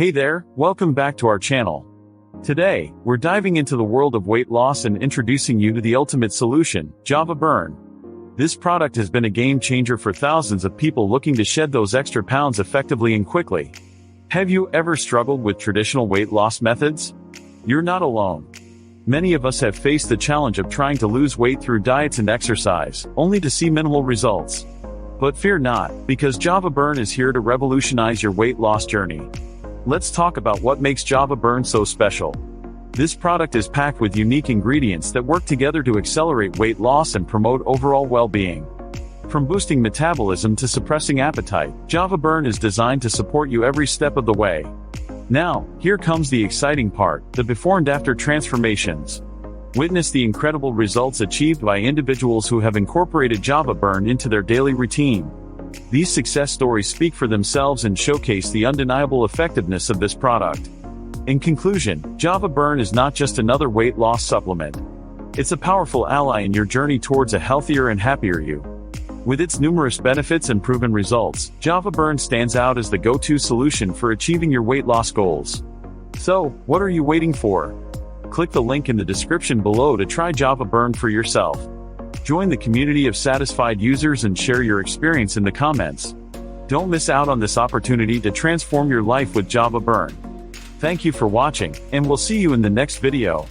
Hey there, welcome back to our channel. Today, we're diving into the world of weight loss and introducing you to the ultimate solution, javaburn. This product has been a game changer for thousands of people looking to shed those extra pounds effectively and quickly. Have you ever struggled with traditional weight loss methods? You're not alone. Many of us have faced the challenge of trying to lose weight through diets and exercise, only to see minimal results. But fear not, because javaburn is here to revolutionize your weight loss journey. Let's talk about what makes javaburn so special. This product is packed with unique ingredients that work together to accelerate weight loss and promote overall well-being. From boosting metabolism to suppressing appetite, javaburn is designed to support you every step of the way. Now, here comes the exciting part, the before and after transformations. Witness the incredible results achieved by individuals who have incorporated javaburn into their daily routine. These success stories speak for themselves and showcase the undeniable effectiveness of this product. In conclusion, javaburn is not just another weight loss supplement. It's a powerful ally in your journey towards a healthier and happier you. With its numerous benefits and proven results, javaburn stands out as the go-to solution for achieving your weight loss goals. So, what are you waiting for? Click the link in the description below to try javaburn for yourself. Join the community of satisfied users and share your experience in the comments. Don't miss out on this opportunity to transform your life with javaburn. Thank you for watching, and we'll see you in the next video.